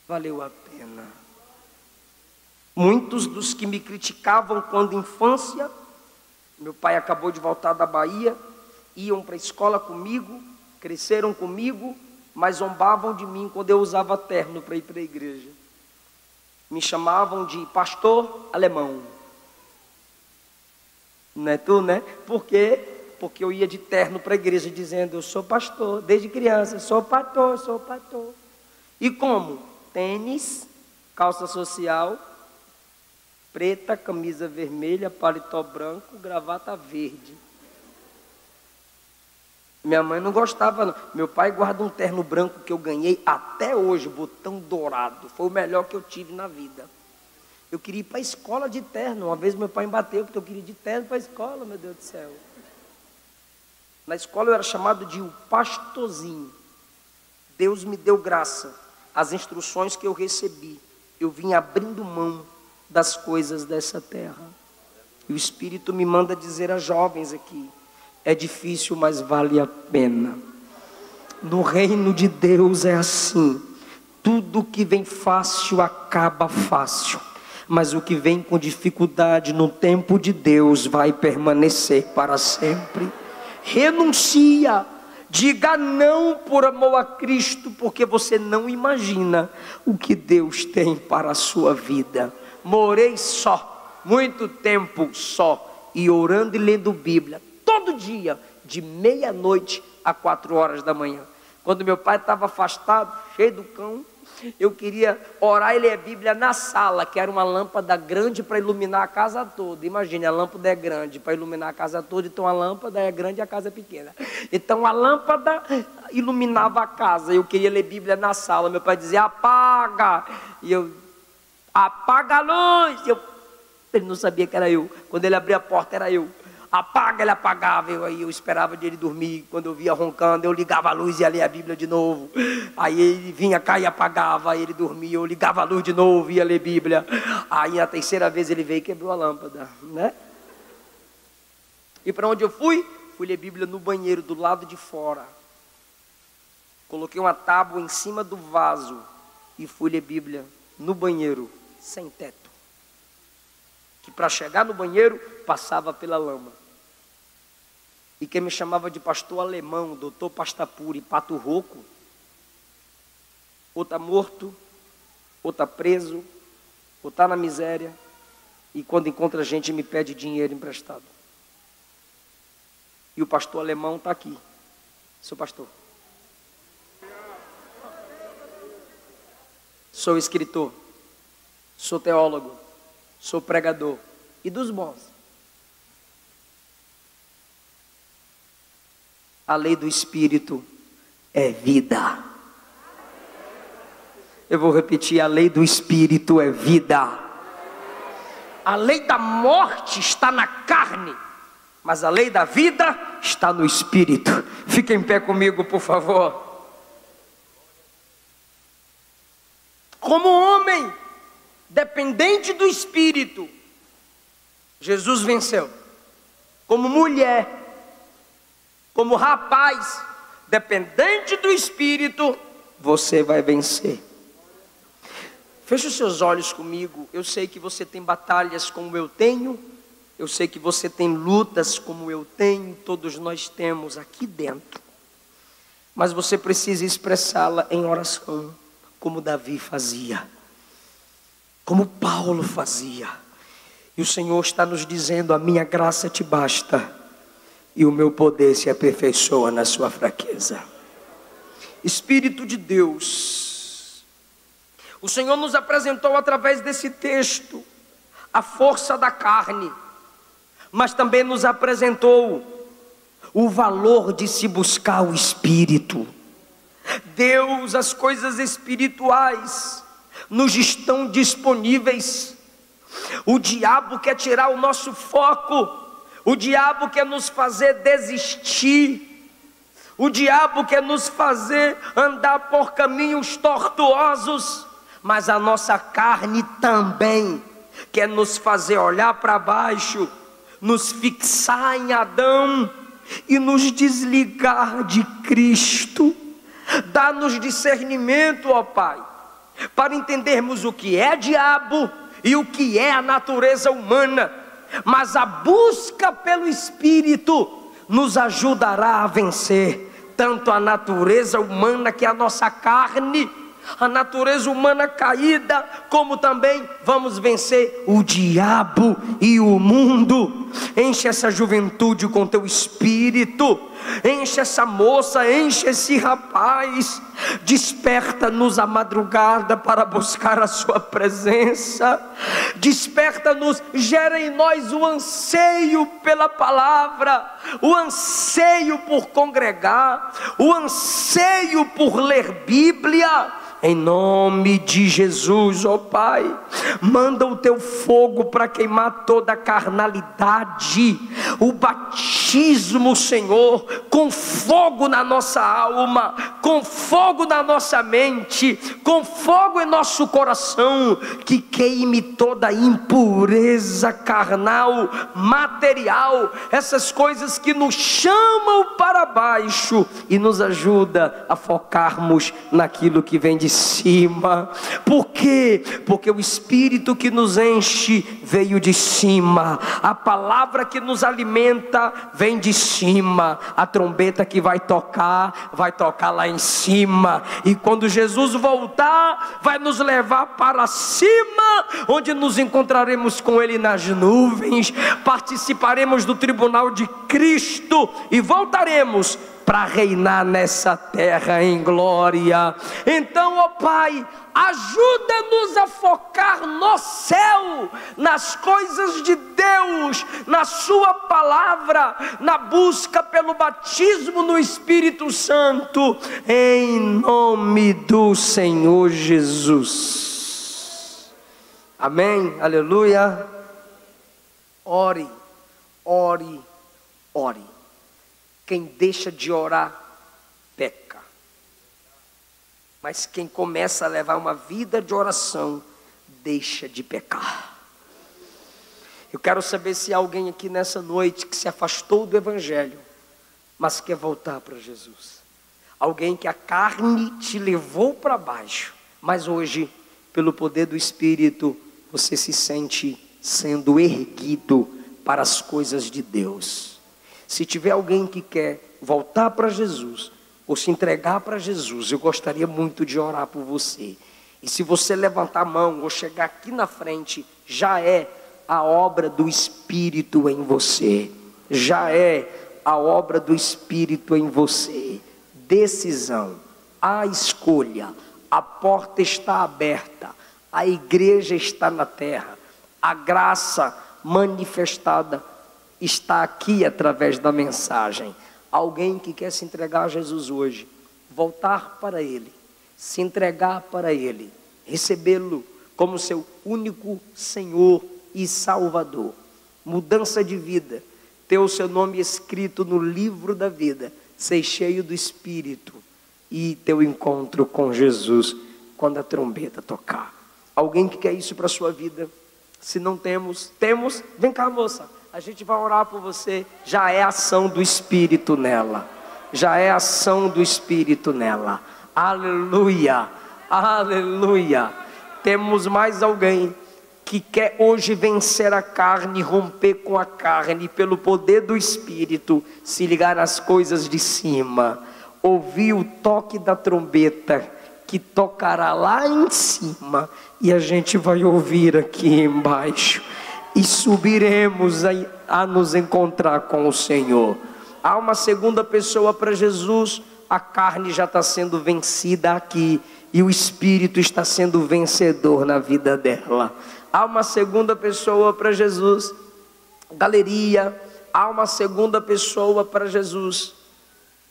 Valeu a pena. Muitos dos que me criticavam quando infância, meu pai acabou de voltar da Bahia, iam para a escola comigo, cresceram comigo, mas zombavam de mim quando eu usava terno para ir para a igreja. Me chamavam de pastor alemão. Não é tu, né? Por quê? Porque eu ia de terno para a igreja dizendo: eu sou pastor, desde criança, sou pastor. E como? Tênis, calça social, preta, camisa vermelha, paletó branco, gravata verde. Minha mãe não gostava, não. Meu pai guarda um terno branco que eu ganhei até hoje, botão dourado. Foi o melhor que eu tive na vida. Eu queria ir para a escola de terno. Uma vez meu pai me bateu porque eu queria ir de terno para a escola, meu Deus do céu. Na escola eu era chamado de o pastorzinho. Deus me deu graça. As instruções que eu recebi, eu vim abrindo mão das coisas dessa terra. E o Espírito me manda dizer a jovens aqui: é difícil, mas vale a pena. No reino de Deus é assim. Tudo que vem fácil acaba fácil. Mas o que vem com dificuldade no tempo de Deus vai permanecer para sempre. Renuncia. Diga não por amor a Cristo, porque você não imagina o que Deus tem para a sua vida. Morei só, muito tempo só, e orando e lendo Bíblia, todo dia, de meia-noite a 4 horas da manhã. Quando meu pai estava afastado, cheio do cão, eu queria orar e ler a Bíblia na sala, que era uma lâmpada grande para iluminar a casa toda. Imagine, a lâmpada é grande para iluminar a casa toda, então a lâmpada é grande e a casa é pequena. Então a lâmpada iluminava a casa, eu queria ler Bíblia na sala. Meu pai dizia: apaga, e eu: apaga a luz. Ele não sabia que era eu. Quando ele abria a porta, era eu. Apaga, ele apagava. Eu esperava de ele dormir. Quando eu via roncando, eu ligava a luz e ia ler a Bíblia de novo. Aí ele vinha cá e apagava. Aí ele dormia, eu ligava a luz de novo e ia ler Bíblia. Aí a terceira vez ele veio e quebrou a lâmpada, né? E para onde eu fui? Fui ler Bíblia no banheiro, do lado de fora. Coloquei uma tábua em cima do vaso e fui ler Bíblia no banheiro, sem teto. Que para chegar no banheiro, passava pela lama. E quem me chamava de pastor alemão, doutor Pastapuri, pato rouco, ou está morto, ou está preso, ou está na miséria, e quando encontra gente me pede dinheiro emprestado. E o pastor alemão está aqui. Sou pastor. Sou escritor. Sou teólogo. Sou pregador. E dos bons. A lei do Espírito é vida. Eu vou repetir: a lei do Espírito é vida. A lei da morte está na carne, mas a lei da vida está no Espírito. Fique em pé comigo, por favor. Como homem dependente do Espírito, Jesus venceu. Como mulher, como rapaz dependente do Espírito, você vai vencer. Feche os seus olhos comigo. Eu sei que você tem batalhas como eu tenho. Eu sei que você tem lutas como eu tenho. Todos nós temos aqui dentro. Mas você precisa expressá-la em oração, como Davi fazia, como Paulo fazia. E o Senhor está nos dizendo: a minha graça te basta, e o meu poder se aperfeiçoa na sua fraqueza. Espírito de Deus, o Senhor nos apresentou através desse texto a força da carne, mas também nos apresentou o valor de se buscar o Espírito. Deus, as coisas espirituais nos estão disponíveis. O diabo quer tirar o nosso foco. O diabo quer nos fazer desistir. O diabo quer nos fazer andar por caminhos tortuosos. Mas a nossa carne também quer nos fazer olhar para baixo, nos fixar em Adão e nos desligar de Cristo. Dá-nos discernimento, ó Pai, para entendermos o que é diabo e o que é a natureza humana. Mas a busca pelo Espírito nos ajudará a vencer tanto a natureza humana, que é a nossa carne, a natureza humana caída, como também vamos vencer o diabo e o mundo. enche essa juventude com teu Espírito, enche essa moça, enche esse rapaz, desperta-nos a madrugada para buscar a sua presença, desperta-nos, gera em nós o anseio pela palavra, o anseio por congregar, o anseio por ler Bíblia, em nome de Jesus, ó Pai. Manda o teu fogo para queimar toda a carnalidade, o batismo, Senhor, com fogo na nossa alma, com fogo na nossa mente, com fogo em nosso coração, que queime toda a impureza carnal, material, essas coisas que nos chamam para baixo e nos ajuda a focarmos naquilo que vem de cima. Por quê? Porque o Espírito que nos enche veio de cima, a palavra que nos alimenta vem de cima, a trombeta que vai tocar lá em cima, e quando Jesus voltar, vai nos levar para cima, onde nos encontraremos com Ele nas nuvens, participaremos do tribunal de Cristo e voltaremos para reinar nessa terra em glória. Então, ó Pai, ajuda-nos a focar no céu, nas coisas de Deus, na sua palavra, na busca pelo batismo no Espírito Santo, em nome do Senhor Jesus. Amém, aleluia. Ore, ore, ore. Quem deixa de orar, peca. Mas quem começa a levar uma vida de oração, deixa de pecar. Eu quero saber se há alguém aqui nessa noite que se afastou do Evangelho, mas quer voltar para Jesus. Alguém que a carne te levou para baixo, mas hoje, pelo poder do Espírito, você se sente sendo erguido para as coisas de Deus. Se tiver alguém que quer voltar para Jesus, ou se entregar para Jesus, eu gostaria muito de orar por você. E se você levantar a mão, ou chegar aqui na frente, já é a obra do Espírito em você. Já é a obra do Espírito em você. Decisão, a escolha, a porta está aberta, a igreja está na terra, a graça manifestada está aqui através da mensagem. Alguém que quer se entregar a Jesus hoje, voltar para Ele, se entregar para Ele, recebê-lo como seu único Senhor e Salvador, mudança de vida, ter o seu nome escrito no livro da vida, ser cheio do Espírito e ter o encontro com Jesus quando a trombeta tocar. Alguém que quer isso para a sua vida? Se não temos, vem cá, moça, a gente vai orar por você. Já é ação do Espírito nela, já é ação do Espírito nela. Aleluia, aleluia. Temos mais alguém que quer hoje vencer a carne, romper com a carne, pelo poder do Espírito, se ligar às coisas de cima, ouvir o toque da trombeta, que tocará lá em cima, e a gente vai ouvir aqui embaixo, e subiremos a nos encontrar com o Senhor. Há uma segunda pessoa para Jesus. A carne já está sendo vencida aqui, e o Espírito está sendo vencedor na vida dela. Há uma segunda pessoa para Jesus. Galeria, há uma segunda pessoa para Jesus.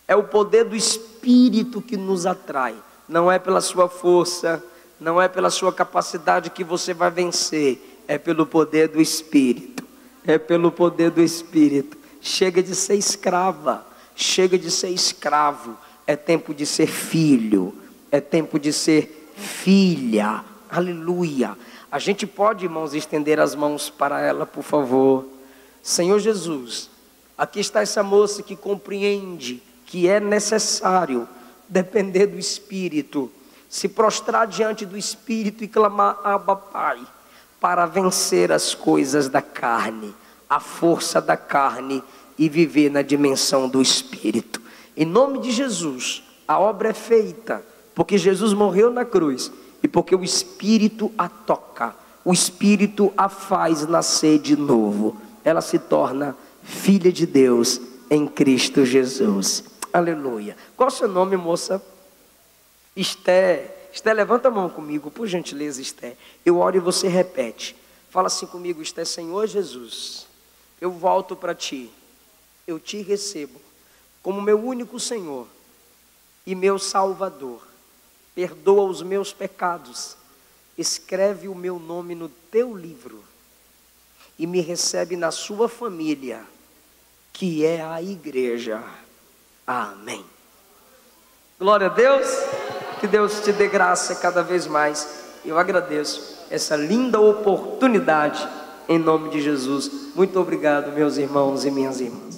É o poder do Espírito que nos atrai. Não é pela sua força, não é pela sua capacidade que você vai vencer. É pelo poder do Espírito. É pelo poder do Espírito. Chega de ser escrava, chega de ser escravo. É tempo de ser filho, é tempo de ser filha. Aleluia. A gente pode, irmãos, estender as mãos para ela, por favor. Senhor Jesus, aqui está essa moça que compreende que é necessário depender do Espírito, se prostrar diante do Espírito e clamar: Abba, Pai, para vencer as coisas da carne, a força da carne, e viver na dimensão do Espírito. Em nome de Jesus, a obra é feita, porque Jesus morreu na cruz, e porque o Espírito a toca, o Espírito a faz nascer de novo. ela se torna filha de Deus em Cristo Jesus. Aleluia. Qual é o seu nome, moça? Esté. Esté, levanta a mão comigo, por gentileza, Esté. Eu oro e você repete. Fala assim comigo, Esté: Senhor Jesus, eu volto para ti. Eu te recebo como meu único Senhor e meu Salvador. Perdoa os meus pecados. Escreve o meu nome no teu livro e me recebe na sua família, que é a igreja. Amém. Glória a Deus. Que Deus te dê graça cada vez mais. Eu agradeço essa linda oportunidade em nome de Jesus. Muito obrigado, meus irmãos e minhas irmãs.